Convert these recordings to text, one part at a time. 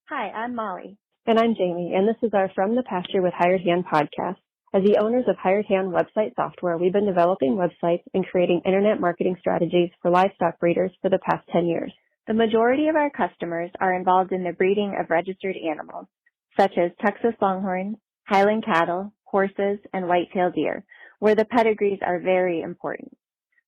Hi, I'm Molly. And I'm Jaymie, and this is our From the Pasture with Hired Hand podcast. As the owners of Hired Hand website software, we've been developing websites and creating internet marketing strategies for livestock breeders for the past 10 years. The majority of our customers are involved in the breeding of registered animals, such as Texas Longhorns, Highland cattle, horses, and white-tailed deer, where the pedigrees are very important.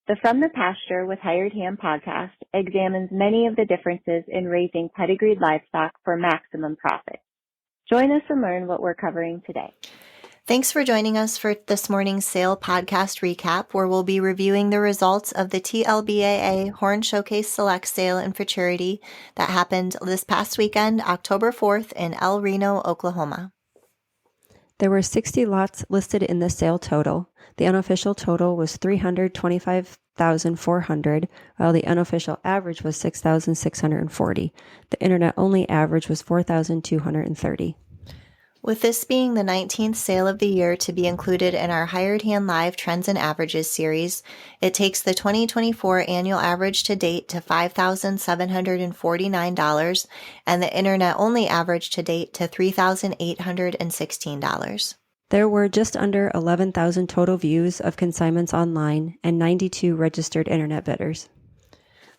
The From the Pasture with Hired Hand podcast examines many of the differences in raising pedigreed livestock for maximum profit. Join us and learn what we're covering today. Thanks for joining us for this morning's sale podcast recap, where we'll be reviewing the results of the TLBAA Horn Showcase Select Sale and Futurity that happened this past weekend, October 4th in El Reno, Oklahoma. There were 60 lots listed in the sale total. The unofficial total was $325,400, while the unofficial average was $6,640. The internet-only average was $4,230. With this being the 19th sale of the year to be included in our Hired Hand Live Trends and Averages series, it takes the 2024 annual average to date to $5,749 and the internet-only average to date to $3,816. There were just under 11,000 total views of consignments online and 92 registered internet bidders.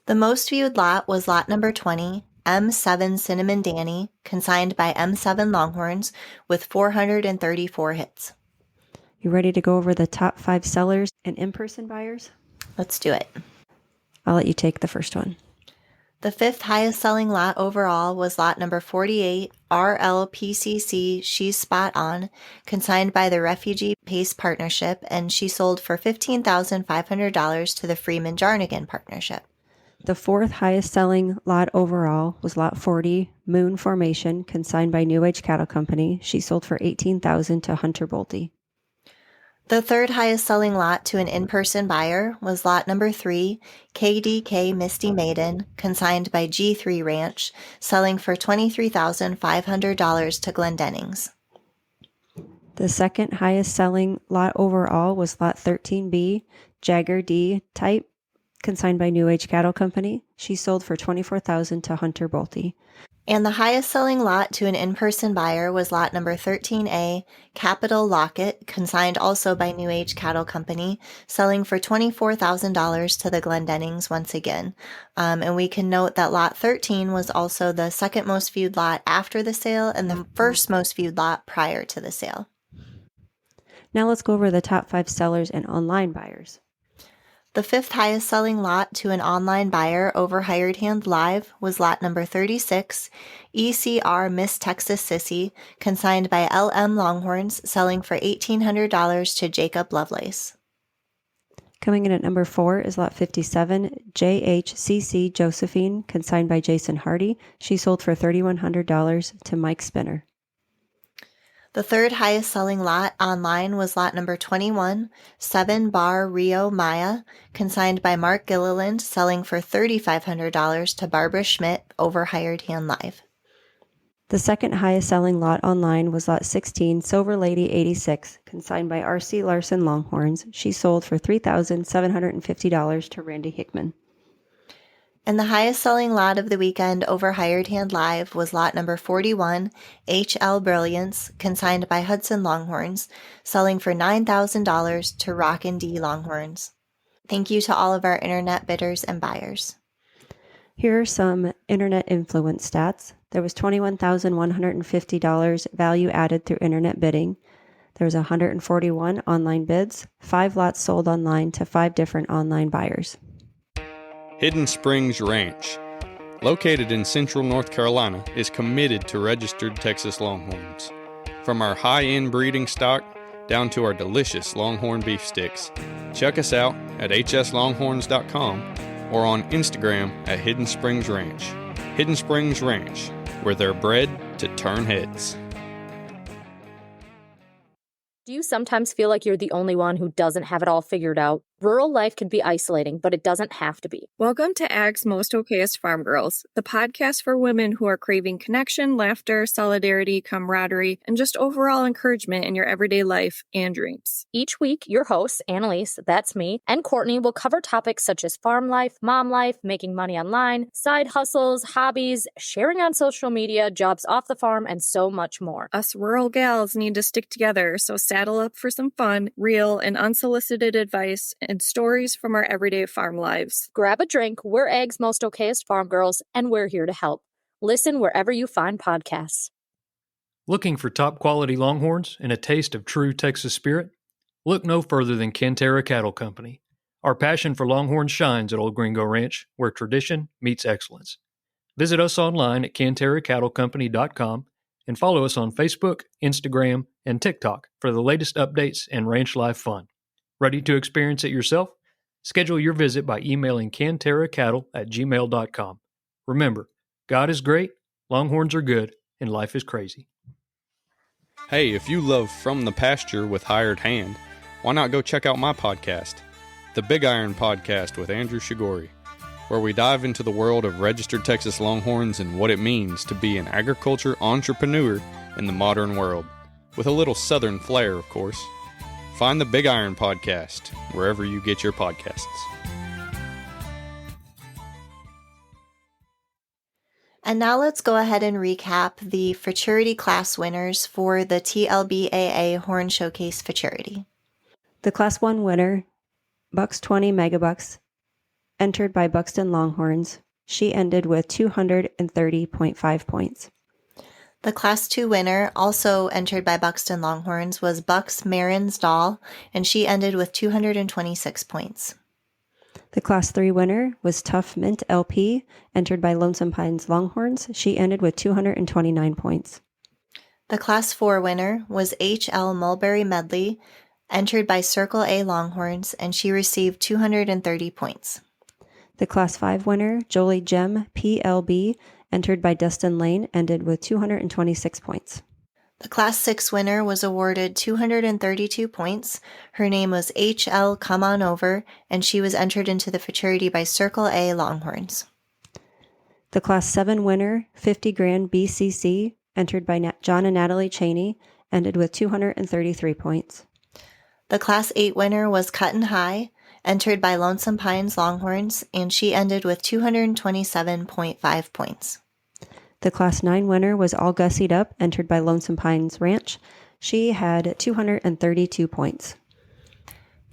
The most viewed lot was lot number 20, M7 Cinnamon Danny, consigned by M7 Longhorns, with 434 hits. You ready to go over the top 5 sellers and in-person buyers? Let's do it. I'll let you take the first one. The fifth highest selling lot overall was lot number 48, RLPCC She's Spot On, consigned by the Refugee Pace Partnership, and she sold for $15,500 to the Freeman Jarnigan Partnership. The fourth highest selling lot overall was lot 40, Moon Formation, consigned by New Age Cattle Company. She sold for $18,000 to Hunter Bolte. The third highest selling lot to an in-person buyer was lot number 3, KDK Misty Maiden, consigned by G3 Ranch, selling for $23,500 to Glendennings. The second highest selling lot overall was lot 13B, Jagger D Type, consigned by New Age Cattle Company. She sold for $24,000 to Hunter Bolte. And the highest selling lot to an in-person buyer was lot number 13A, Capital Locket, consigned also by New Age Cattle Company, selling for $24,000 to the Glendennings once again. And we can note that lot 13 was also the second most viewed lot after the sale and the first most viewed lot prior to the sale. Now let's go over the top 5 sellers and online buyers. The fifth highest selling lot to an online buyer over Hired Hand Live was lot number 36, ECR Miss Texas Sissy, consigned by LM Longhorns, selling for $1,800 to Jacob Lovelace. Coming in at number 4 is lot 57, JHCC Josephine, consigned by Jason Hardy. She sold for $3,100 to Mike Spinner. The third highest selling lot online was lot number 21, 7 Bar Rio Maya, consigned by Mark Gilliland, selling for $3,500 to Barbara Schmidt over Hired Hand Live. The second highest selling lot online was lot 16, Silver Lady 86, consigned by RC Larson Longhorns. She sold for $3,750 to Randy Hickman. And the highest selling lot of the weekend over Hired Hand Live was lot number 41, HL Brilliance, consigned by Hudson Longhorns, selling for $9,000 to Rockin' D Longhorns. Thank you to all of our internet bidders and buyers. Here are some internet influence stats. There was $21,150 value added through internet bidding. There was 141 online bids, 5 lots sold online to 5 different online buyers. Hidden Springs Ranch, located in central North Carolina, is committed to registered Texas Longhorns. From our high-end breeding stock down to our delicious Longhorn beef sticks, check us out at hslonghorns.com or on Instagram at Hidden Springs Ranch. Hidden Springs Ranch, where they're bred to turn heads. Do you sometimes feel like you're the only one who doesn't have it all figured out? Rural life can be isolating, but it doesn't have to be. Welcome to Ag's Most Okayest Farm Girls, the podcast for women who are craving connection, laughter, solidarity, camaraderie, and just overall encouragement in your everyday life and dreams. Each week, your hosts, Annalise, that's me, and Courtney will cover topics such as farm life, mom life, making money online, side hustles, hobbies, sharing on social media, jobs off the farm, and so much more. Us rural gals need to stick together, so saddle up for some fun, real, and unsolicited advice and stories from our everyday farm lives. Grab a drink, we're Ag's Most Okayest Farm Girls, and we're here to help. Listen wherever you find podcasts. Looking for top quality Longhorns and a taste of true Texas spirit? Look no further than TLBAA Cattle Company. Our passion for Longhorns shines at Old Gringo Ranch, where tradition meets excellence. Visit us online at CanterraCattleCompany.com and follow us on Facebook, Instagram, and TikTok for the latest updates and ranch life fun. Ready to experience it yourself? Schedule your visit by emailing canterracattle@gmail.com. Remember, God is great, Longhorns are good, and life is crazy. Hey, if you love From the Pasture with Hired Hand, why not go check out my podcast, The Big Iron Podcast with Andrew Shigori, where we dive into the world of registered Texas Longhorns and what it means to be an agriculture entrepreneur in the modern world, with a little southern flair, of course. Find the Big Iron Podcast wherever you get your podcasts. And now let's go ahead and recap the futurity class winners for the TLBAA Horn Showcase futurity. The Class 1 winner, Bucks 20 Megabucks, entered by Buxton Longhorns. She ended with 230.5 points. The Class 2 winner, also entered by Buxton Longhorns, was Bucks Marin's Doll, and she ended with 226 points. The Class 3 winner was Tough Mint LP, entered by Lonesome Pines Longhorns. She ended with 229 points. The Class 4 winner was HL Mulberry Medley, entered by Circle A Longhorns, and she received 230 points. The Class 5 winner, Jolie Gem PLB, entered by Dustin Lane, ended with 226 points. The Class 6 winner was awarded 232 points. Her name was HL Come On Over, and she was entered into the futurity by Circle A Longhorns. The Class 7 winner, 50 Grand BCC, entered by John and Natalie Cheney, ended with 233 points. The Class 8 winner was Cut and High, entered by Lonesome Pines Longhorns, and she ended with 227.5 points. The Class 9 winner was All Gussied Up, entered by Lonesome Pines Ranch. She had 232 points.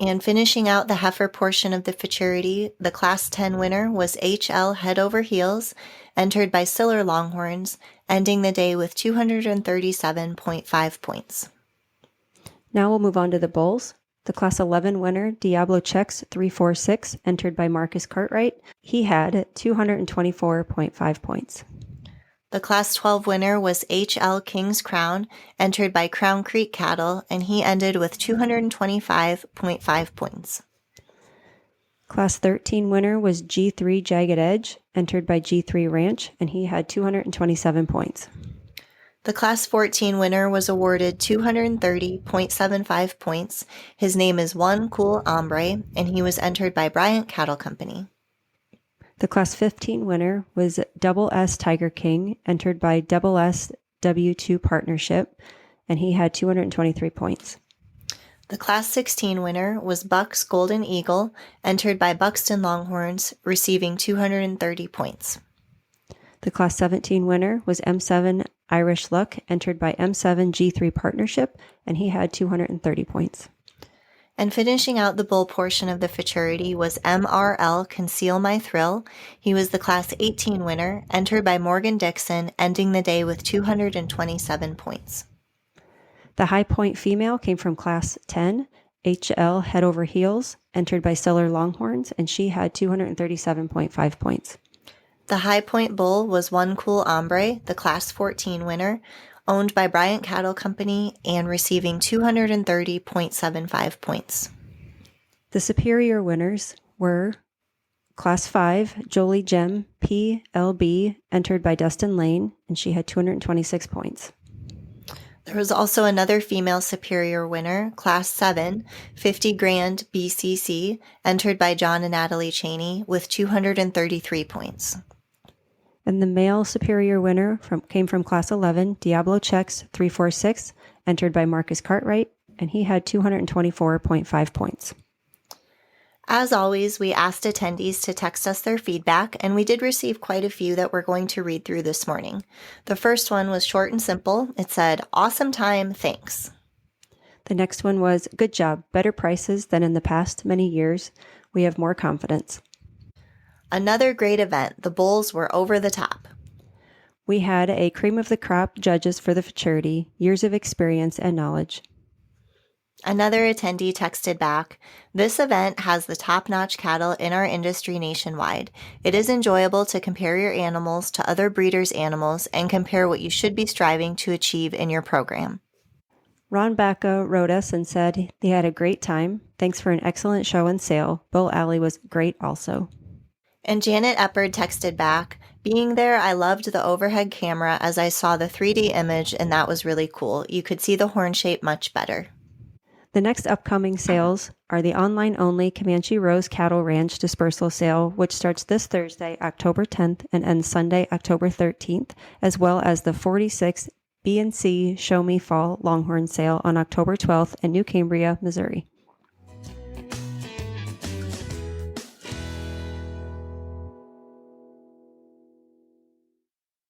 And finishing out the heifer portion of the futurity, the Class 10 winner was HL Head Over Heels, entered by Siller Longhorns, ending the day with 237.5 points. Now we'll move on to the bulls. The Class 11 winner, Diablo Checks 346, entered by Marcus Cartwright. He had 224.5 points. The Class 12 winner was HL King's Crown, entered by Crown Creek Cattle, and he ended with 225.5 points. Class 13 winner was G3 Jagged Edge, entered by G3 Ranch, and he had 227 points. The Class 14 winner was awarded 230.75 points. His name is One Cool Hombre, and he was entered by Bryant Cattle Company. The Class 15 winner was Double S Tiger King, entered by Double S W2 Partnership, and he had 223 points. The Class 16 winner was Bucks Golden Eagle, entered by Buxton Longhorns, receiving 230 points. The Class 17 winner was M7 Irish Luck, entered by M7 G3 Partnership, and he had 230 points. And finishing out the bull portion of the futurity was MRL Conceal My Thrill. He was the Class 18 winner, entered by Morgan Dixon, ending the day with 227 points. The high point female came from Class 10, HL Head Over Heels, entered by Siller Longhorns, and she had 237.5 points. The high point bull was One Cool Hombre, the Class 14 winner, owned by Bryant Cattle Company and receiving 230.75 points. The superior winners were Class 5, Jolie Gem PLB, entered by Dustin Lane, and she had 226 points. There was also another female superior winner, Class 7, 50 grand BCC, entered by John and Natalie Cheney with 233 points. And the male superior winner came from Class 11, Diablo Checks 346, entered by Marcus Cartwright, and he had 224.5 points. As always, we asked attendees to text us their feedback, and we did receive quite a few that we're going to read through this morning. The first one was short and simple. It said, "Awesome time, thanks." The next one was, "Good job, better prices than in the past many years. We have more confidence." Another great event. The bulls were over the top. We had a cream of the crop judges for the futurity, years of experience and knowledge. Another attendee texted back, "This event has the top-notch cattle in our industry nationwide. It is enjoyable to compare your animals to other breeders' animals and compare what you should be striving to achieve in your program." Ron Bacca wrote us and said they had a great time. Thanks for an excellent show and sale. Bull Alley was great also. And Janet Eppard texted back, "Being there, I loved the overhead camera as I saw the 3D image, and that was really cool. You could see the horn shape much better." The next upcoming sales are the online-only Comanche Rose Cattle Ranch Dispersal Sale, which starts this Thursday, October 10th, and ends Sunday, October 13th, as well as the 46th B&C Show Me Fall Longhorn Sale on October 12th in New Cambria, Missouri.